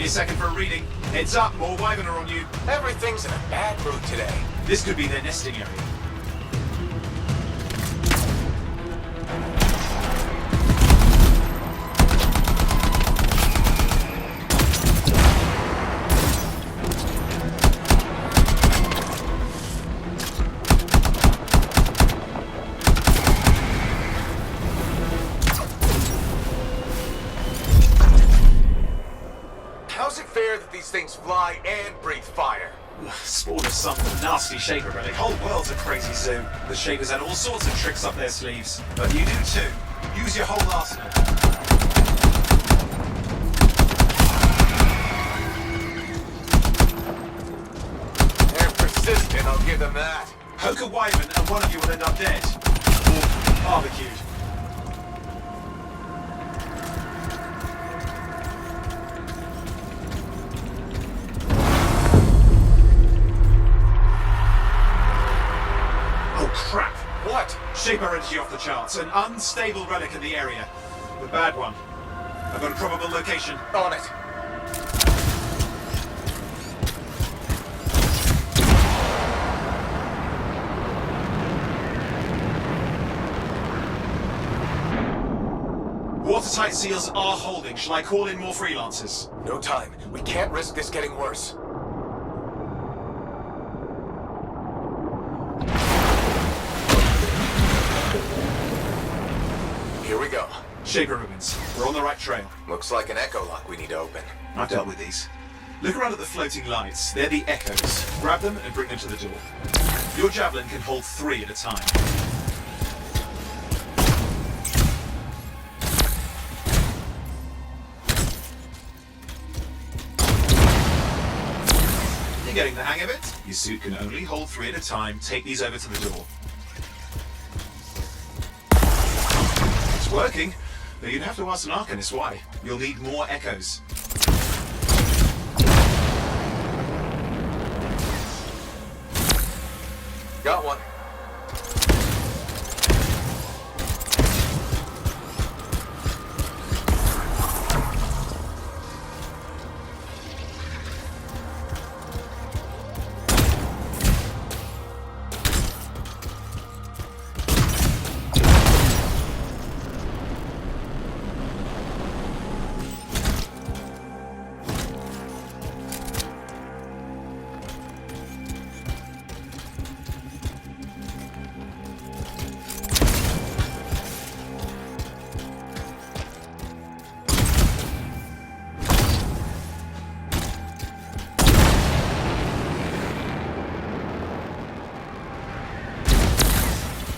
a second for a reading. Heads up, more Wyvern are on you. Everything's in a bad mood today. This could be their nesting area. How's it fair that these things fly and breathe fire? Spawn of some nasty Shaper relic. Whole world's a crazy zoo. The Shapers had all sorts of tricks up their sleeves. But you do too. Use your whole arsenal. They're persistent, I'll give them that. Poke a Wyvern and one of you will end up dead. Or barbecued. Crap! What? Shaper energy off the charts. An unstable relic in the area. The bad one. I've got a probable location. On it. Watertight seals are holding. Shall I call in more freelancers? No time. We can't risk this getting worse. Here we go. Shaper ruins. We're on the right trail. Looks like an echo lock we need to open. I've dealt with these. Look around at the floating lights. They're the echoes. Grab them and bring them to the door. Your javelin can hold 3 at a time. You're getting the hang of it. Your suit can only hold 3 at a time. Take these over to the door. It's working, but you'd have to ask an Arcanist why. You'll need more echoes. Got one.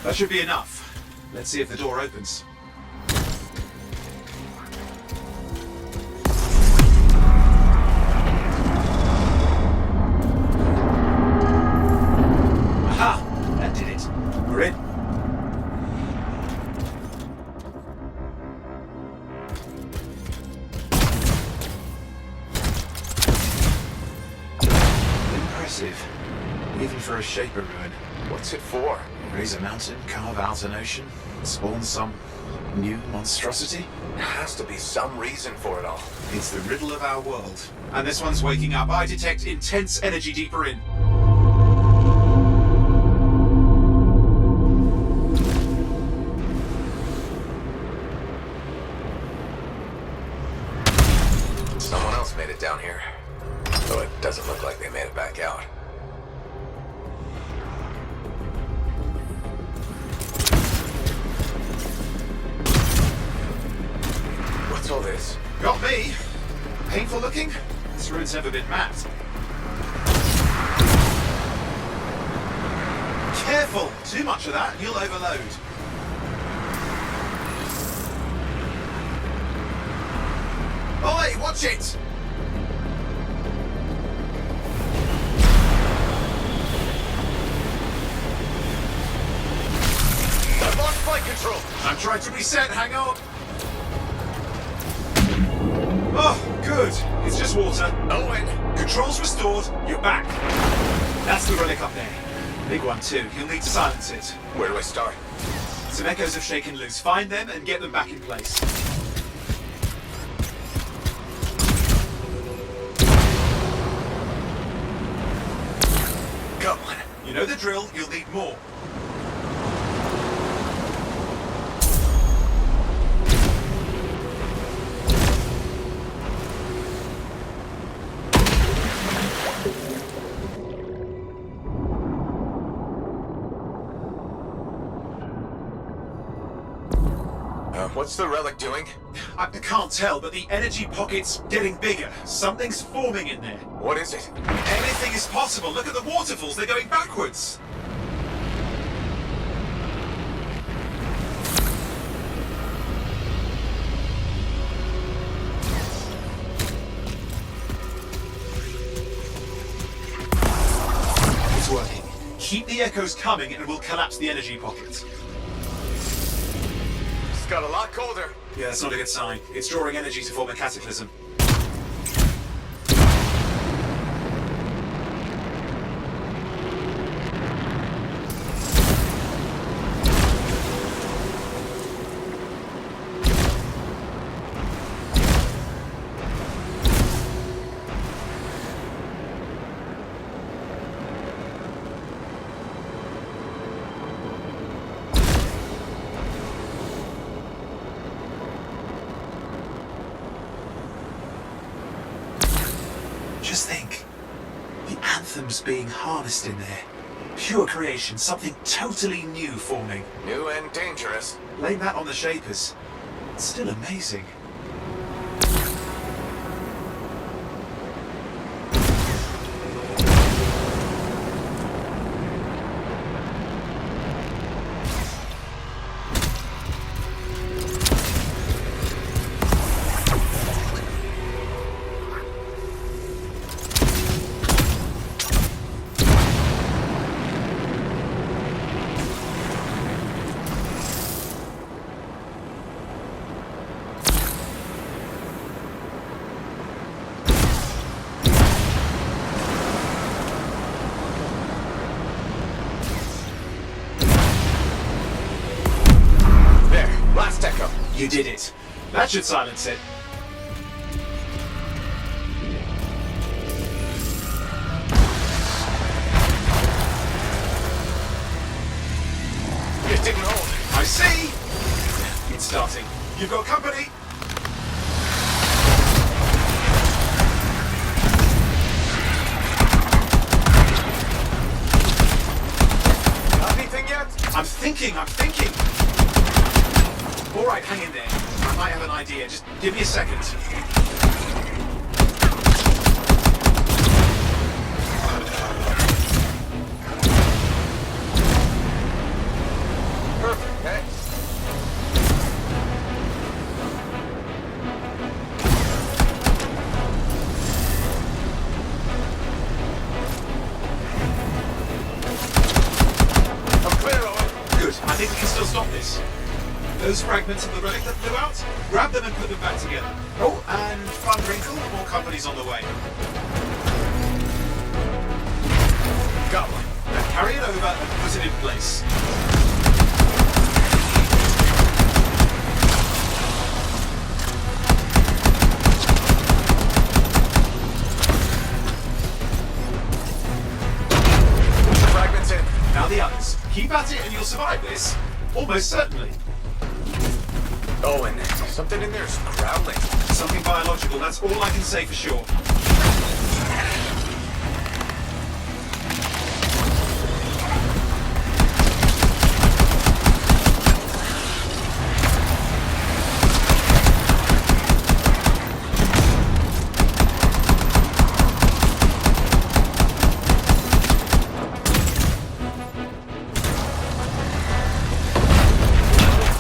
That should be enough. Let's see if the door opens. Aha! That did it. We're in. Impressive. Even for a Shaper ruin. What's it for? Raise a mountain, carve out an ocean, spawn some new monstrosity? There has to be some reason for it all. It's the riddle of our world. And this one's waking up. I detect intense energy deeper in. Someone else made it down here. Though it doesn't look like they made it back out. What's all this? Got me. Painful looking? This ruin's never been mapped. Careful! Too much of that, you'll overload. Oi, watch it! I've lost flight control! I'm trying to reset, hang on! Oh, good. It's just water. Owen! Controls restored, you're back. That's the relic up there. Big one too, you'll need to silence it. Where do I start? Some echoes have shaken loose. Find them and get them back in place. You know the drill, you'll need more. What's the relic doing? I can't tell, but the energy pocket's getting bigger. Something's forming in there. What is it? Anything is possible. Look at the waterfalls, they're going backwards. It's working. Keep the echoes coming and we'll collapse the energy pocket. It's got a lot colder. Yeah, that's not a good sign. It's drawing energy to form a cataclysm. Just think, the Anthem's being harnessed in there. Pure creation, something totally new forming. New and dangerous. Blame that on the Shapers. It's still amazing. Last echo. You did it. That should silence it. It didn't hold. I see! It's starting. You've got company! Got anything yet? I'm thinking! All right, hang in there. I might have an idea. Just give me a second. Perfect, thanks. I'm clear, Owen. Good. I think we can still stop this. Those fragments of the relic that flew out, grab them and put them back together. Oh, and fun wrinkle, more companies on the way. Got one. Now carry it over and put it in place. Fragments in. Now the others. Keep at it and you'll survive this. Almost certainly. Owen, something in there's growling. Something biological, that's all I can say for sure.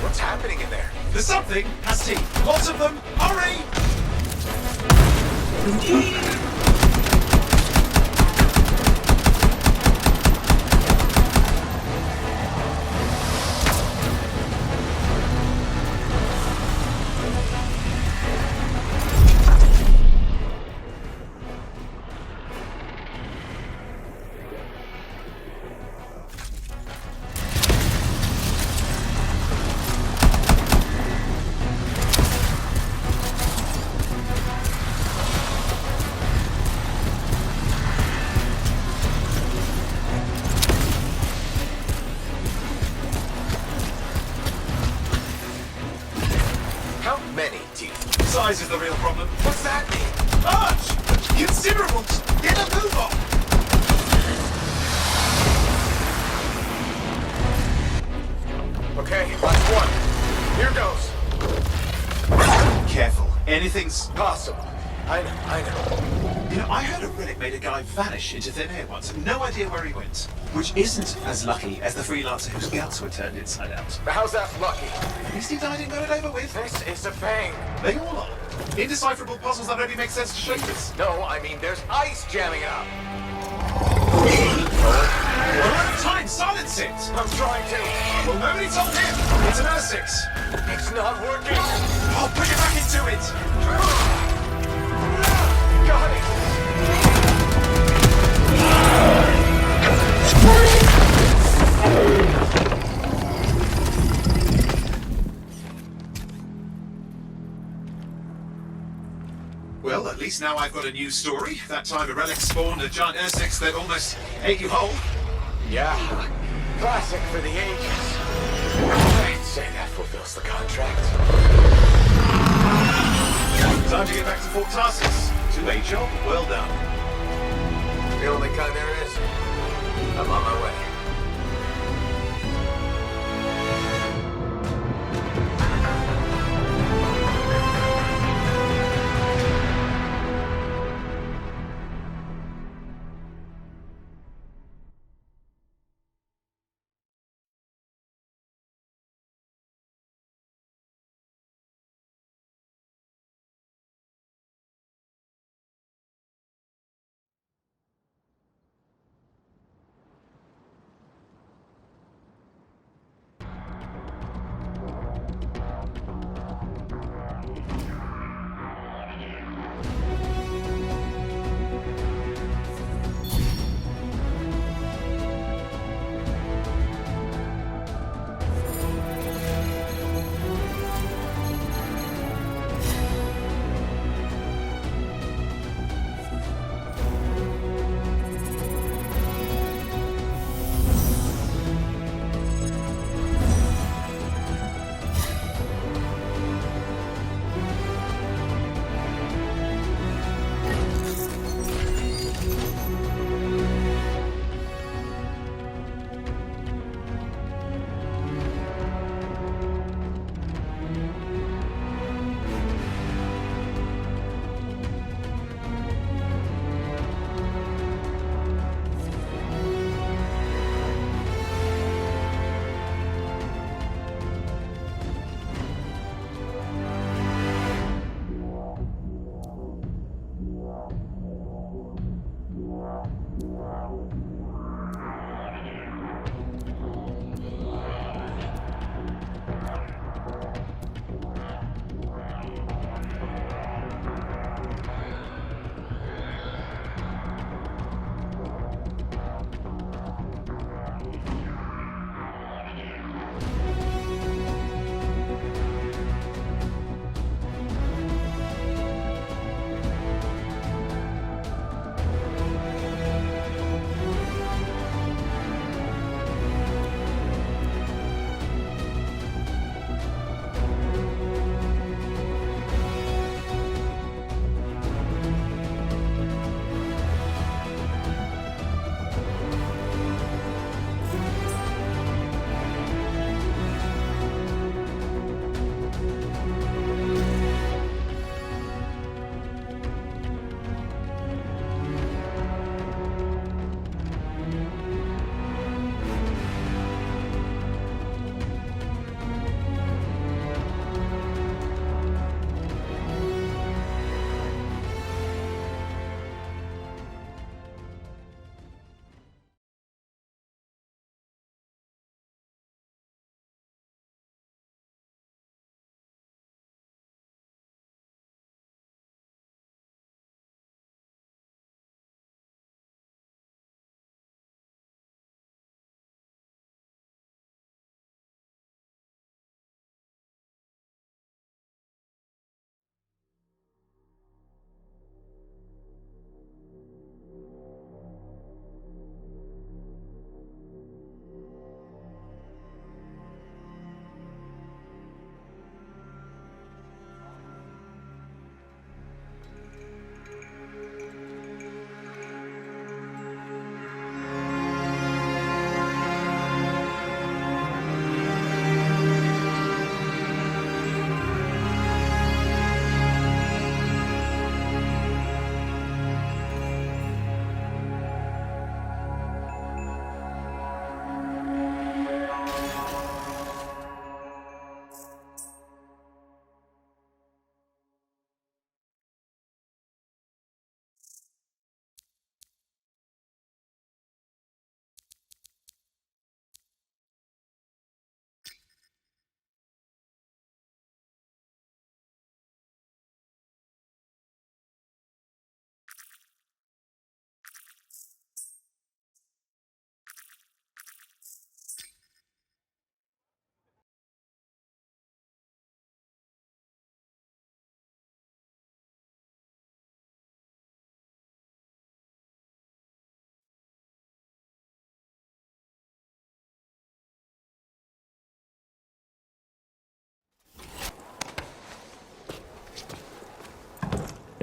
What's happening in there? There's something has teeth. Lots of them. Hurry! size is the real problem. What's that mean? Large! Considerable! Get a move on! Okay, last one. Here goes. Careful. Anything's... Possible. I know. You know, I heard a relic made a guy vanish into thin air once. No idea where he went. Which isn't as lucky as the freelancer whose guts were turned inside out. How's that lucky? At least he died and got it over with. This is a pain. They all are. Indecipherable puzzles that only make sense to shapers. No, I mean there's ice jamming it up. We're out of time. Silence it. I'm trying to. Well, nobody told him. It's an Ursix. It's not working. I'll put it back into it. Got it. Well, at least now I've got a new story. That time a relic spawned a giant Ursix that almost ate you whole. Yeah. Classic for the ages. I'd say that fulfills the contract. Time to get back to Fort Tarsus. To a job well done. The only kind there is. I'm on my way.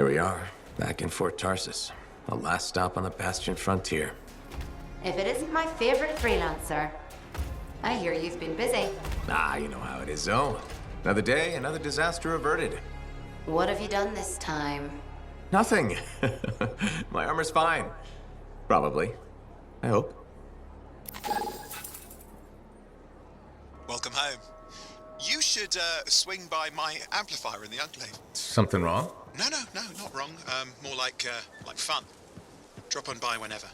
Here we are, back in Fort Tarsus. The last stop on the Bastion frontier. If it isn't my favorite freelancer. I hear you've been busy. Ah, you know how it is, Zoe. Another day, another disaster averted. What have you done this time? Nothing. My armor's fine. Probably. I hope. Welcome home. You should swing by my amplifier in the Enclave. Something wrong? No, not wrong. More like fun. Drop on by whenever.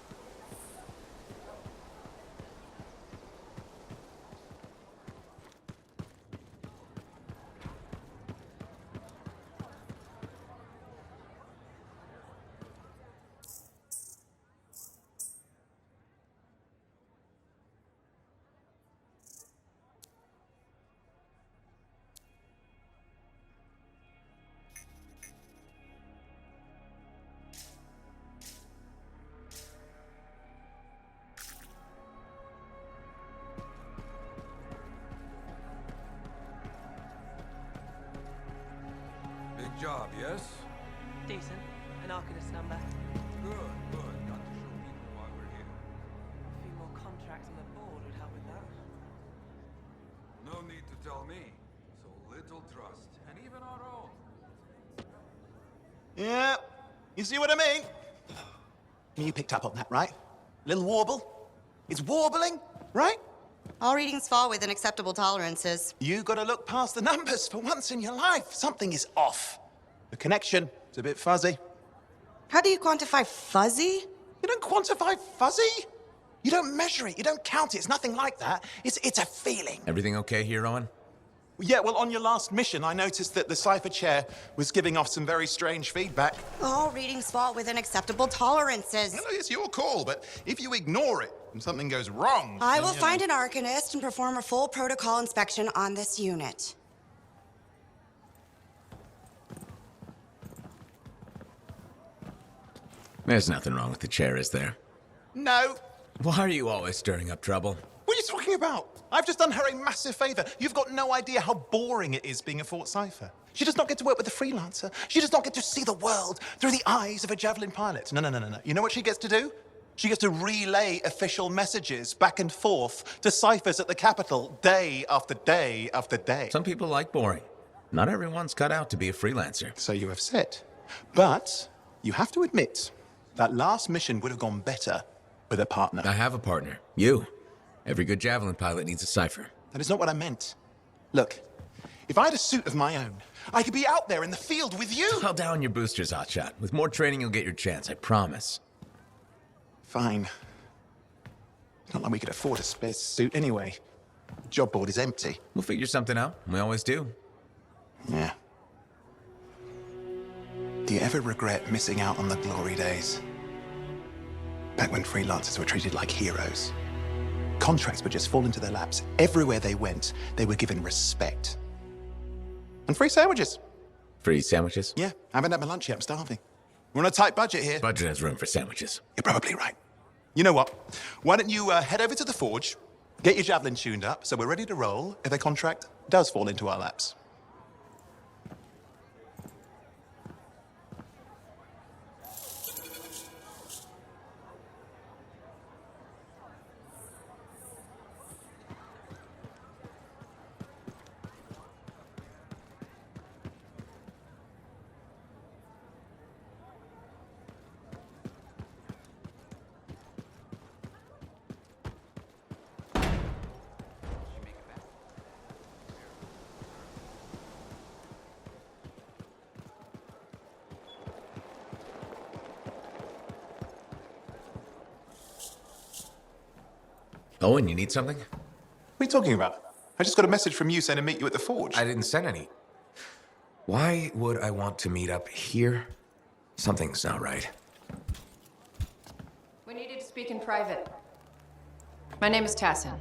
Big job, yes? Decent. An Arcanist number. Good, good. Got to show people why we're here. A few more contracts on the board would help with that. No need to tell me. So little trust, and even our own. Yeah, you see what I mean? You picked up on that, right? Little warble? It's warbling, right? All readings fall within acceptable tolerances. You gotta look past the numbers for once in your life. Something is off. The connection is a bit fuzzy. How do you quantify fuzzy? You don't quantify fuzzy. You don't measure it. You don't count it. It's nothing like that. It's a feeling. Everything okay here, Owen? Yeah, well, on your last mission, I noticed that the cipher chair was giving off some very strange feedback. All readings fall within acceptable tolerances. No, it's your call, but if you ignore it and something goes wrong... I then, will you find know. an Arcanist and perform a full protocol inspection on this unit. There's nothing wrong with the chair, is there? No. Why are you always stirring up trouble? What are you talking about? I've just done her a massive favor. You've got no idea how boring it is being a Fort Cipher. She does not get to work with a freelancer. She does not get to see the world through the eyes of a javelin pilot. No. You know what she gets to do? She gets to relay official messages back and forth to ciphers at the Capitol day after day after day. Some people like boring. Not everyone's cut out to be a freelancer. So you have said. But you have to admit, that last mission would have gone better with a partner. I have a partner. You. Every good javelin pilot needs a cipher. That is not what I meant. Look, if I had a suit of my own, I could be out there in the field with you. Call down your boosters, Hotshot. With more training, you'll get your chance, I promise. Fine. It's not like we could afford a spare suit anyway. The job board is empty. We'll figure something out. We always do. Yeah. Do you ever regret missing out on the glory days? Back when freelancers were treated like heroes. Contracts would just fall into their laps. Everywhere they went, they were given respect. And free sandwiches. Free sandwiches? Yeah, I haven't had my lunch yet. I'm starving. We're on a tight budget here. Budget has room for sandwiches. You're probably right. You know what? Why don't you head over to the forge, get your javelin tuned up, so we're ready to roll if a contract does fall into our laps. Owen, you need something? What are you talking about? I just got a message from you saying to meet you at the forge. I didn't send any. Why would I want to meet up here? Something's not right. We needed to speak in private. My name is Tassin.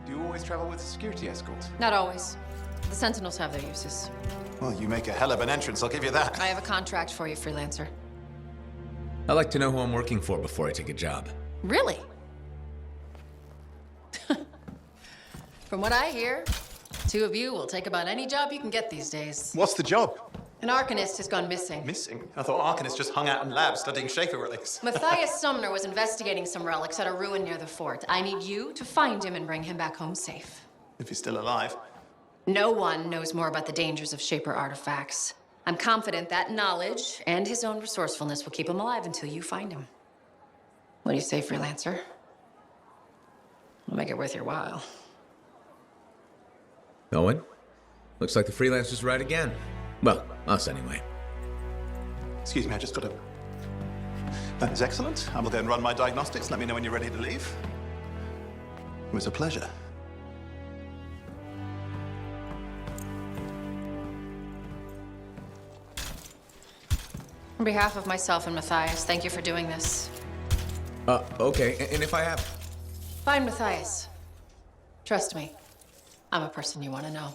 Do you always travel with a security escort? Not always. The Sentinels have their uses. Well, you make a hell of an entrance, I'll give you that. I have a contract for you, freelancer. I like to know who I'm working for before I take a job. Really? From what I hear, two of you will take about any job you can get these days. What's the job? An Arcanist has gone missing. Missing? I thought Arcanists just hung out in labs studying Shaper relics. Matthias Sumner was investigating some relics at a ruin near the fort. I need you to find him and bring him back home safe. If he's still alive. No one knows more about the dangers of Shaper artifacts. I'm confident that knowledge and his own resourcefulness will keep him alive until you find him. What do you say, freelancer? I'll make it worth your while. Owen? Looks like the freelancer's right again. Well, us anyway. Excuse me, I just got to... That is excellent. I will then run my diagnostics. Let me know when you're ready to leave. It was a pleasure. On behalf of myself and Matthias, thank you for doing this. Okay, and if I have... Find Matthias. Trust me, I'm a person you want to know.